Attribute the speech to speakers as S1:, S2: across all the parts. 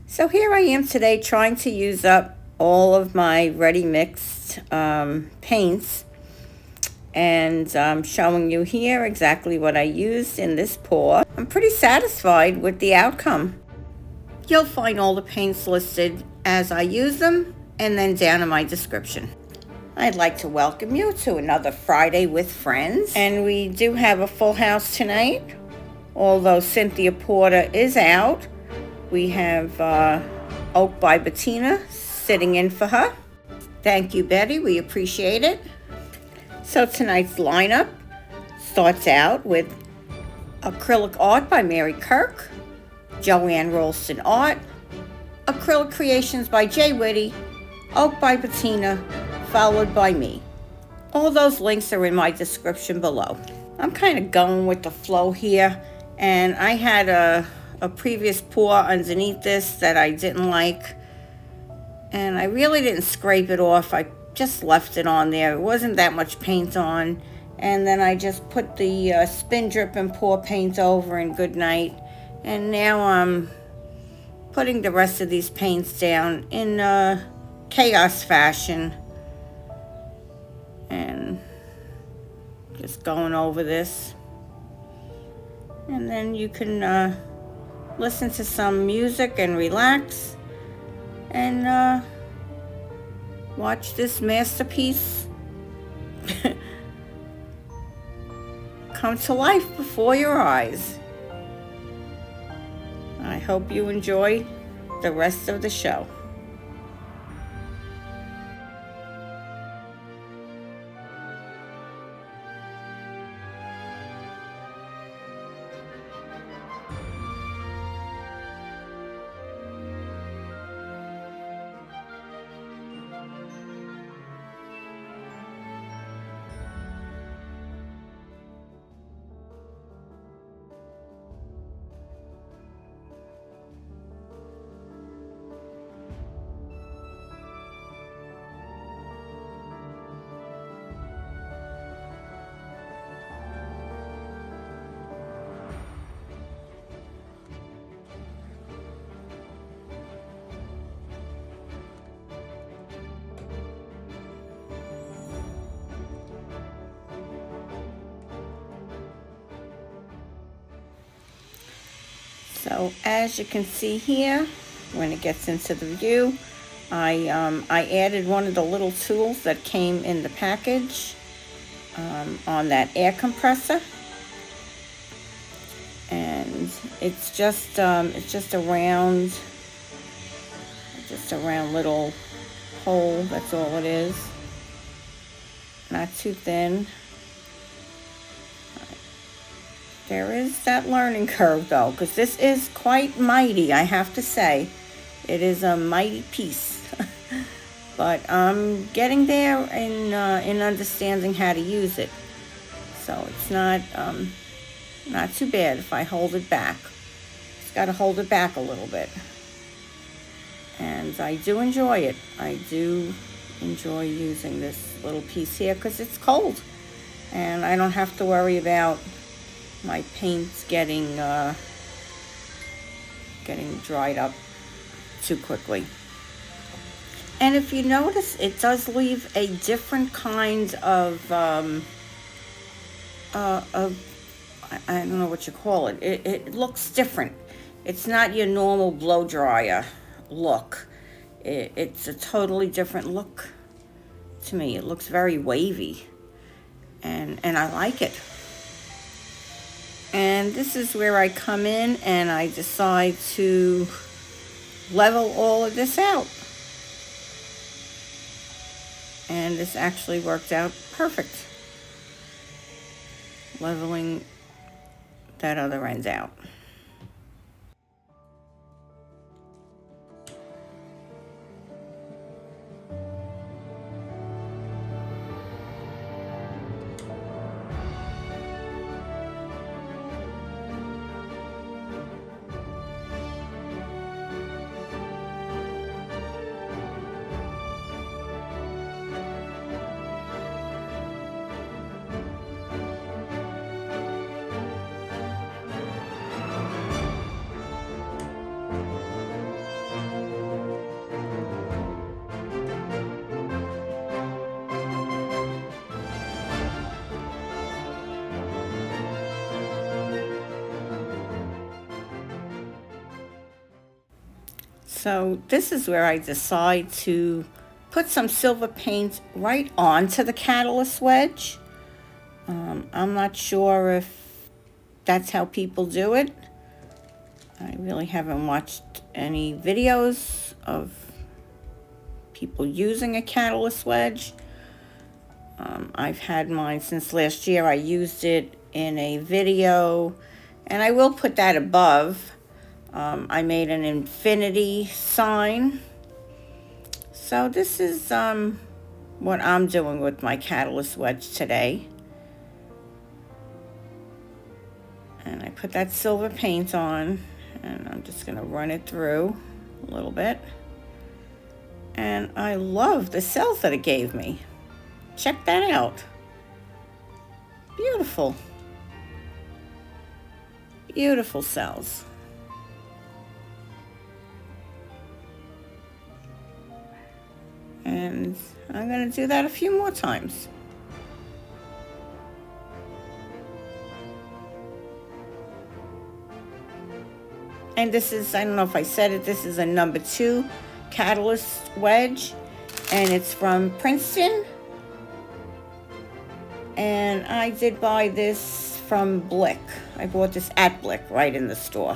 S1: So here I am today trying to use up all of my ready mixed paints, and I'm showing you here exactly what I used in this pour. I'm pretty satisfied with the outcome. You'll find all the paints listed as I use them and then down in my description. I'd like to welcome you to another Friday with Friends, and we do have a full house tonight. Although Cynthia Porter is out, we have Oak by Betina sitting in for her. Thank you, Betty. We appreciate it. So tonight's lineup starts out with Acrylic Art by Mary Kirk, Joanne Ralstin Art, Acrylic Creations by jwitty, Oak by Betina, followed by me. All those links are in my description below. I'm kind of going with the flow here, and I had a previous pour underneath this that I didn't like, and I really didn't scrape it off. I just left it on there. It wasn't that much paint on, and then I just put the spin drip and pour paint over and good night. And now I'm putting the rest of these paints down in chaos fashion and just going over this, and then you can listen to some music and relax and watch this masterpiece come to life before your eyes. I hope you enjoy the rest of the show. So as you can see here, when it gets into the view, I added one of the little tools that came in the package on that air compressor, and it's just a round little hole. That's all it is. Not too thin. There is that learning curve though, because this is quite mighty, I have to say. It is a mighty piece. But I'm getting there in understanding how to use it. So it's not too bad if I hold it back. Just got to hold it back a little bit. And I do enjoy it. I do enjoy using this little piece here because it's cold. And I don't have to worry about my paint's getting dried up too quickly. And if you notice, it does leave a different kind of I don't know what you call it. It looks different. It's not your normal blow dryer look. It's a totally different look to me. It looks very wavy, and I like it. And this is where I come in and I decide to level all of this out. And this actually worked out perfect, leveling that other end out. So this is where I decide to put some silver paint right onto the catalyst wedge. I'm not sure if that's how people do it. I really haven't watched any videos of people using a catalyst wedge. I've had mine since last year. I used it in a video, and I will put that above. I made an infinity sign. So this is what I'm doing with my catalyst wedge today. And I put that silver paint on, and I'm just going to run it through a little bit. And I love the cells that it gave me. Check that out. Beautiful. Beautiful cells. And I'm going to do that a few more times. And this is, I don't know if I said it, this is a number 2 catalyst wedge. And it's from Princeton. And I did buy this from Blick. I bought this at Blick, right in the store,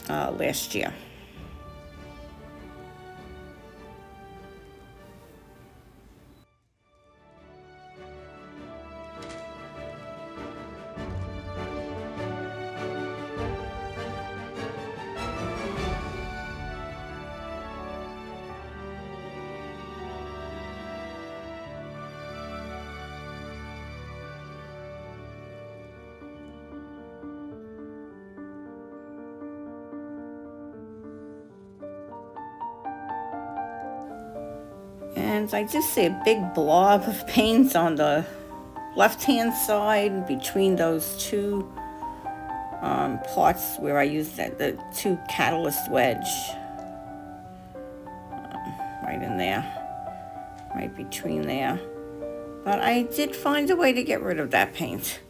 S1: last year. And I just see a big blob of paint on the left-hand side between those two parts where I used the 2 catalyst wedge. Right in there, right between there. But I did find a way to get rid of that paint.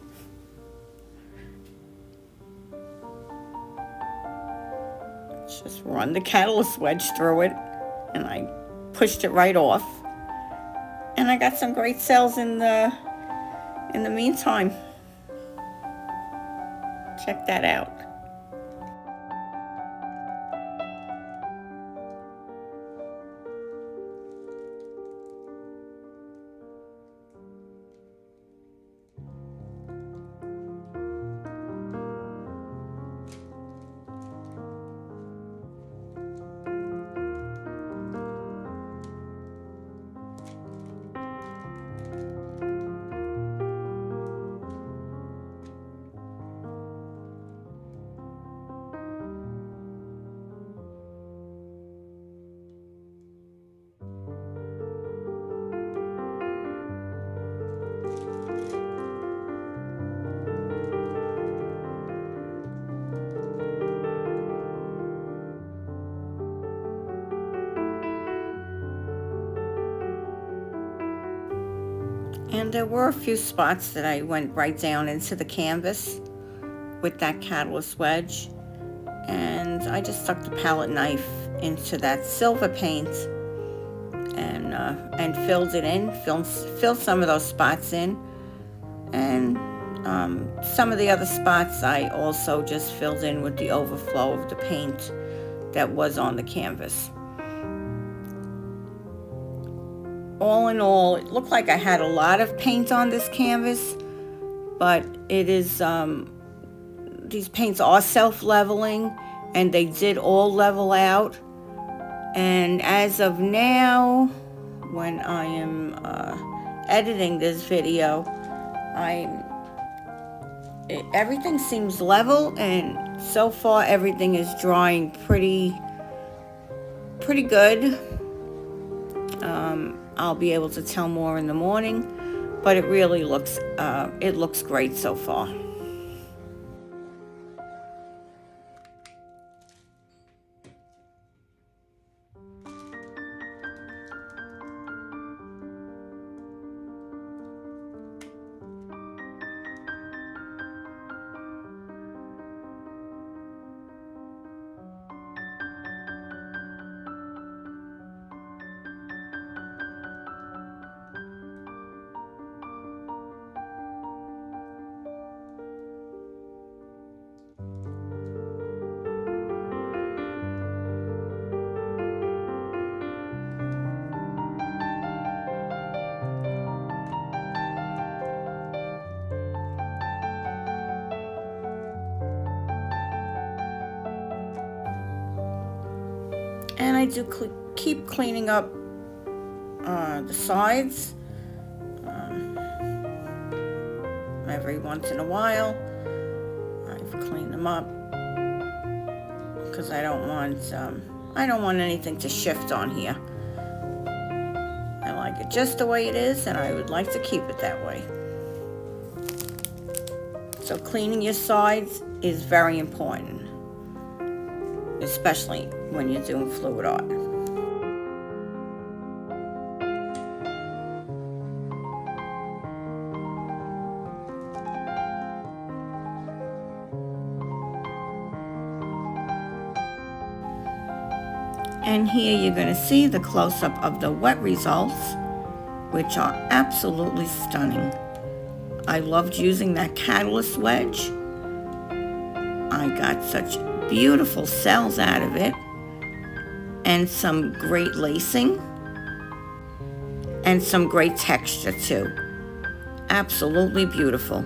S1: Just run the catalyst wedge through it, and I pushed it right off, and I got some great cells in the meantime. Check that out. And there were a few spots that I went right down into the canvas with that catalyst wedge. And I just stuck the palette knife into that silver paint and filled it in, filled some of those spots in. And some of the other spots I also just filled in with the overflow of the paint that was on the canvas. All in all, it looked like I had a lot of paint on this canvas, but it is, these paints are self-leveling, and they did all level out. And as of now, when I am editing this video, everything seems level, and so far everything is drying pretty good. I'll be able to tell more in the morning, but it really looks great so far. And I do keep cleaning up the sides every once in a while. I've cleaned them up because I don't want anything to shift on here. I like it just the way it is, and I would like to keep it that way. So cleaning your sides is very important, especially when you're doing fluid art. And here you're going to see the close-up of the wet results, which are absolutely stunning. I loved using that catalyst wedge. I got such beautiful cells out of it, and some great lacing, and some great texture too. Absolutely beautiful.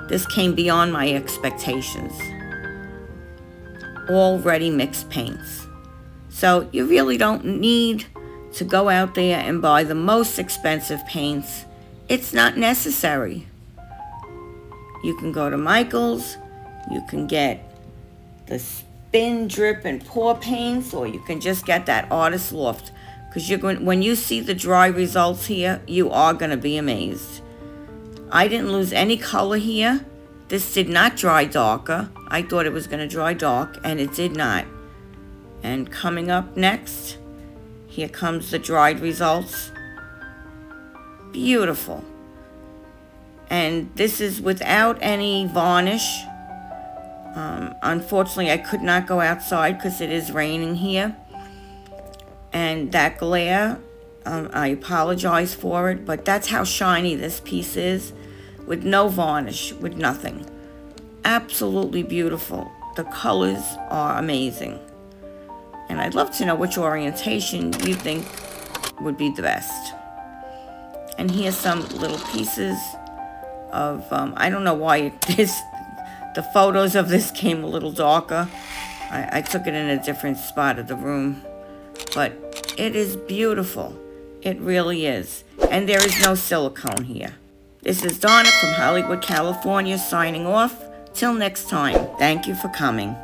S1: This came beyond my expectations. All ready mixed paints. So you really don't need to go out there and buy the most expensive paints. It's not necessary. You can go to Michael's, you can get the spin, drip, and pour paints, or you can just get that artist Loft. Because when you see the dry results here, you are going to be amazed. I didn't lose any color here. This did not dry darker. I thought it was going to dry dark, and it did not. And coming up next, here comes the dried results. Beautiful. And this is without any varnish. Unfortunately, I could not go outside because it is raining here. And that glare, I apologize for it, but that's how shiny this piece is, with no varnish, with nothing. Absolutely beautiful. The colors are amazing. And I'd love to know which orientation you think would be the best. And here's some little pieces of, I don't know why the photos of this came a little darker. I took it in a different spot of the room. But it is beautiful. It really is. And there is no silicone here. This is Donna from Hollywood, California, signing off. Till next time, thank you for coming.